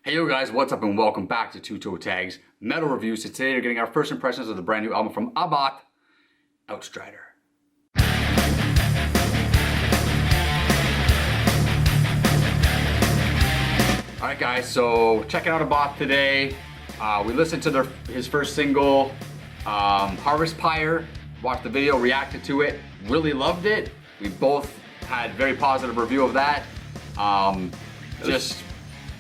Hey yo guys, what's up and welcome back to Toe Tags Metal Reviews. So today we're getting our first impressions of the brand new album from Abbath, Outstrider. Alright guys, so checking out Abbath today. We listened to his first single, Harvest Pyre, watched the video, reacted to it, really loved it. We both had very positive review of that.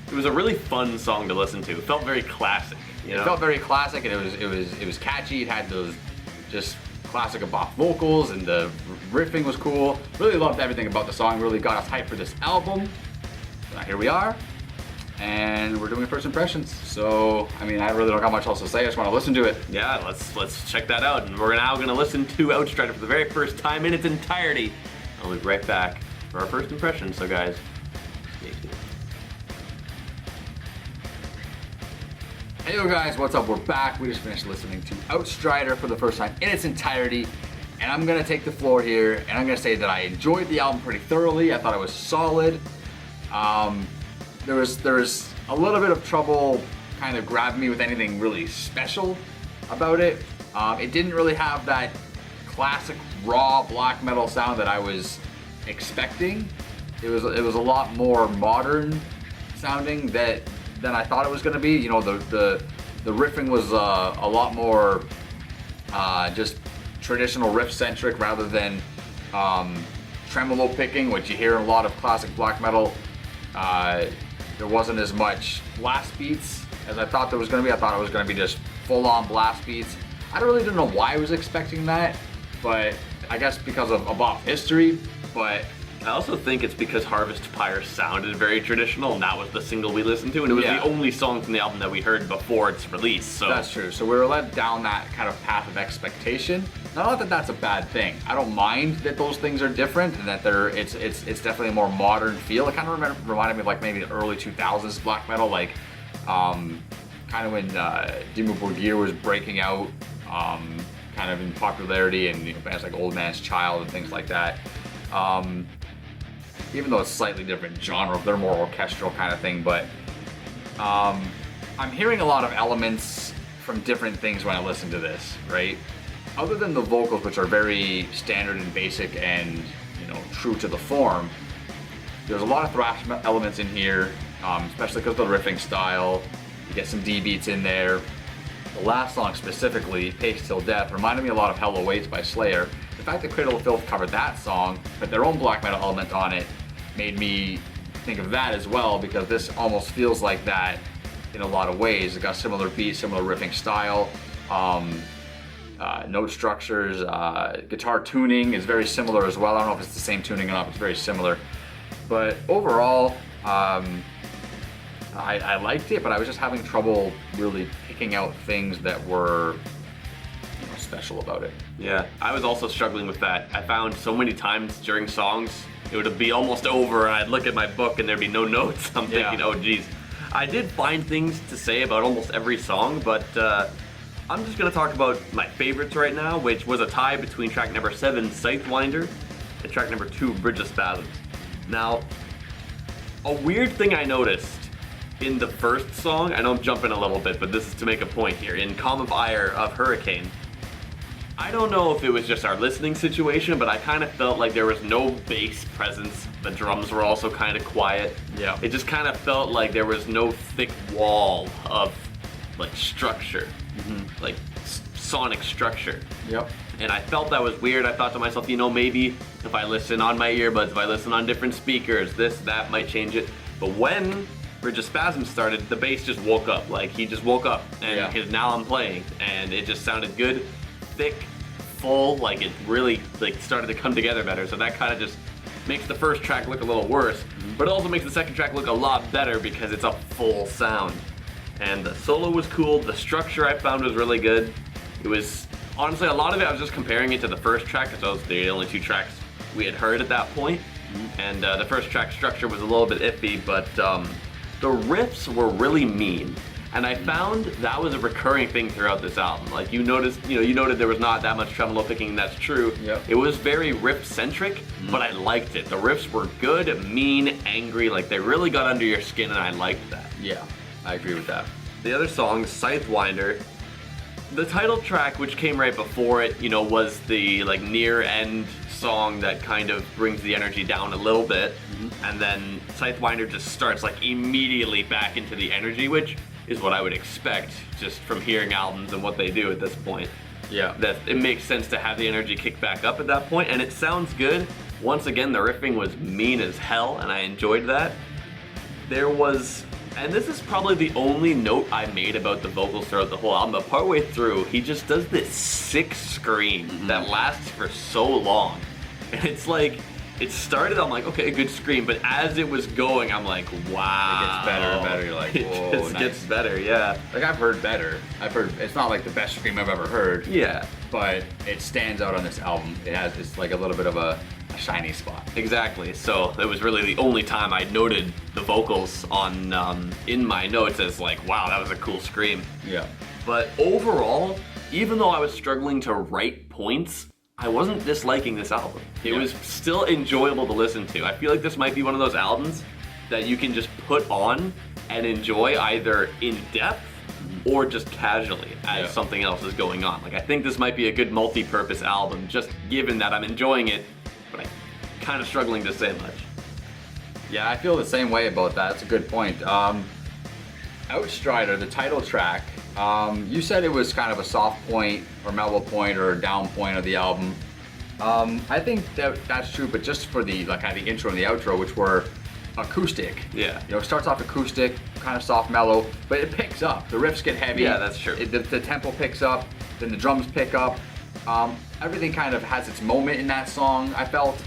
It was a really fun song to listen to. It felt very classic. You know? It felt very classic, and it was catchy. It had those just classic Abbath vocals, and the riffing was cool. Really loved everything about the song. Really got us hyped for this album. So now here we are, and we're doing first impressions. So I mean, I really don't got much else to say. I just want to listen to it. Yeah, let's check that out. And we're now gonna listen to Outstrider for the very first time in its entirety. I'll be right back for our first impressions. So guys, stay tuned. Hey yo guys, what's up? We're back. We just finished listening to Outstrider for the first time in its entirety, and I'm gonna take the floor here and I'm gonna say that I enjoyed the album pretty thoroughly. I thought it was solid. There was a little bit of trouble kind of grabbing me with anything really special about it. It didn't really have that classic raw black metal sound that I was expecting. It was a lot more modern sounding than I thought it was going to be. You know, the riffing was a lot more just traditional riff centric rather than tremolo picking, which you hear in a lot of classic black metal. There wasn't as much blast beats as I thought there was going to be. I thought it was going to be just full on blast beats. I really didn't know why I was expecting that, but I guess because of Abbath history. But I also think it's because Harvest Pyre sounded very traditional, and that was the single we listened to, and it was the only song from the album that we heard before its release. So that's true. So we were led down that kind of path of expectation. Not that that's a bad thing. I don't mind that those things are different and that it's definitely a more modern feel. It kind of reminded me of like maybe the early 2000s black metal, like kind of when Dimmu Borgir was breaking out, kind of in popularity, and you know, bands like Old Man's Child and things like that. Even though it's slightly different genre, they're more orchestral kind of thing, but I'm hearing a lot of elements from different things when I listen to this, right? Other than the vocals, which are very standard and basic and, you know, true to the form, there's a lot of thrash elements in here, especially because of the riffing style. You get some D beats in there. The last song specifically, Pace Till Death, reminded me a lot of Hell Awaits by Slayer. The fact that Cradle of Filth covered that song, but their own black metal element on it, made me think of that as well, because this almost feels like that in a lot of ways. It got similar beats, similar riffing style, note structures, guitar tuning is very similar as well. I don't know if it's the same tuning or not, but it's very similar. But overall, I liked it, but I was just having trouble really picking out things that were, you know, special about it. Yeah, I was also struggling with that. I found so many times during songs, it would be almost over and I'd look at my book and there'd be no notes. I'm thinking, oh geez. I did find things to say about almost every song, but I'm just gonna talk about my favorites right now, which was a tie between track number 7, Scythewinder, and track number 2, Bridge of Spasms. Now, a weird thing I noticed in the first song, I know I'm jumping a little bit, but this is to make a point here, in Calm of Ire of Hurricane, I don't know if it was just our listening situation, but I kind of felt like there was no bass presence. The drums were also kind of quiet. Yeah. It just kind of felt like there was no thick wall of like structure, like sonic structure. Yep. And I felt that was weird. I thought to myself, you know, maybe if I listen on my earbuds, if I listen on different speakers, that might change it. But when Bridge of Spasms started, the bass just woke up. Like he just woke up, and because now I'm playing, and it just sounded good. Thick, full, like it really like started to come together better. So that kind of just makes the first track look a little worse, but it also makes the second track look a lot better because it's a full sound. And the solo was cool. The structure I found was really good. It was honestly a lot of it. I was just comparing it to the first track because those were the only 2 tracks we had heard at that point. And the first track structure was a little bit iffy, but the riffs were really mean. And I found that was a recurring thing throughout this album. Like you noticed, you noted there was not that much tremolo picking, and that's true. Yep. It was very riff-centric, but I liked it. The riffs were good, mean, angry, like they really got under your skin, and I liked that. Yeah. I agree with that. The other song, Scythewinder, the title track, which came right before it, you know, was the like near end song that kind of brings the energy down a little bit, and then Scythewinder just starts like immediately back into the energy, which is what I would expect just from hearing albums and what they do at this point. Yeah. That it makes sense to have the energy kick back up at that point, and it sounds good. Once again, the riffing was mean as hell, and I enjoyed that. There was, and this is probably the only note I made about the vocals throughout the whole album, but partway through, he just does this sick scream that lasts for so long. And it's like, it started, I'm like, okay, good scream, but as it was going, I'm like, wow. It gets better and better, you're like, whoa, it just nice. gets better, yeah. Like, I've heard better. I've heard, it's not like the best scream I've ever heard. Yeah. But it stands out on this album. It's like a little bit of a shiny spot. Exactly. So it was really the only time I noted the vocals on in my notes as like, wow, that was a cool scream. Yeah. But overall, even though I was struggling to write points, I wasn't disliking this album. It was still enjoyable to listen to. I feel like this might be one of those albums that you can just put on and enjoy either in depth or just casually as something else is going on. Like, I think this might be a good multi-purpose album, just given that I'm enjoying it, but I'm kind of struggling to say much. Yeah, I feel the same way about that. That's a good point. Outstrider, the title track, you said it was kind of a soft point or mellow point or a down point of the album. I think that's true, but just for the like kind of the intro and the outro, which were acoustic. Yeah. You know, it starts off acoustic, kind of soft, mellow, but it picks up. The riffs get heavy. Yeah, that's true. The tempo picks up, then the drums pick up. Everything kind of has its moment in that song, I felt.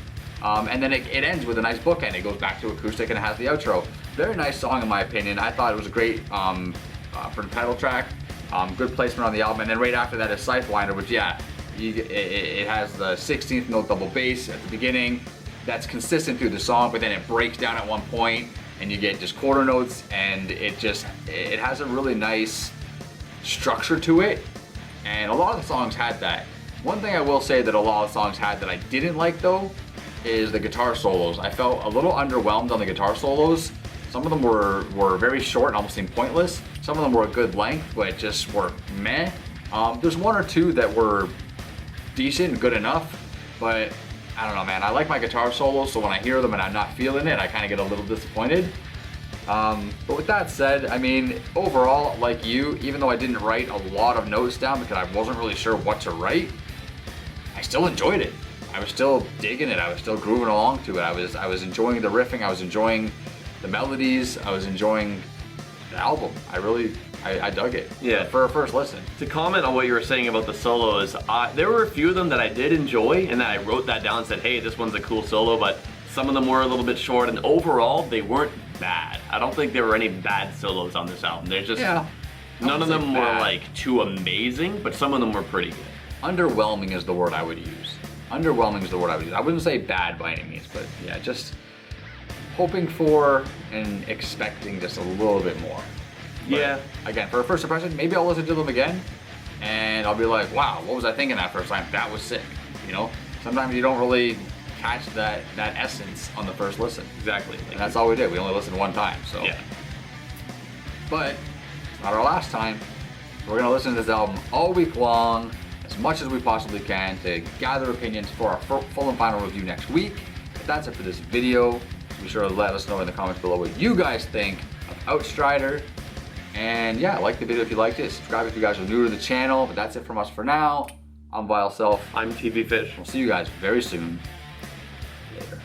And then it ends with a nice bookend. It goes back to acoustic and it has the outro. Very nice song in my opinion. I thought it was a great for the title track. Good placement on the album. And then right after that is Scythewinder, which it has the 16th note double bass at the beginning. That's consistent through the song, but then it breaks down at one point and you get just quarter notes, and it has a really nice structure to it. And a lot of the songs had that. One thing I will say that a lot of songs had that I didn't like though is the guitar solos. I felt a little underwhelmed on the guitar solos. Some of them were very short and almost seemed pointless. Some of them were a good length, but just were meh. There's one or two that were decent and good enough, but I don't know, man. I like my guitar solos, so when I hear them and I'm not feeling it, I kind of get a little disappointed. But with that said, I mean, overall, like you, even though I didn't write a lot of notes down because I wasn't really sure what to write, I still enjoyed it. I was still digging it. I was still grooving along to it. I was enjoying the riffing. I was enjoying the melodies. I was enjoying the album. I dug it. Yeah. For a first listen. To comment on what you were saying about the solos, there were a few of them that I did enjoy, and that I wrote that down and said, hey, this one's a cool solo, but some of them were a little bit short, and overall, they weren't bad. I don't think there were any bad solos on this album. They're just, none of them were like too amazing, but some of them were pretty good. Underwhelming is the word I would use. Underwhelming is the word I would use. I wouldn't say bad by any means, but yeah, just hoping for and expecting just a little bit more. But yeah. Again, for a first impression, maybe I'll listen to them again and I'll be like, wow, what was I thinking that first time? That was sick. You know, sometimes you don't really catch that essence on the first listen. Exactly. And that's all we did. We only listened one time, so. Yeah. But it's not our last time. We're gonna listen to this album all week long, as much as we possibly can, to gather opinions for our full and final review next week. But that's it for this video. Be sure to let us know in the comments below what you guys think of Outstrider. And yeah, like the video if you liked it. Subscribe if you guys are new to the channel. But that's it from us for now. I'm Vile Self. I'm TV Fish. We'll see you guys very soon. Later.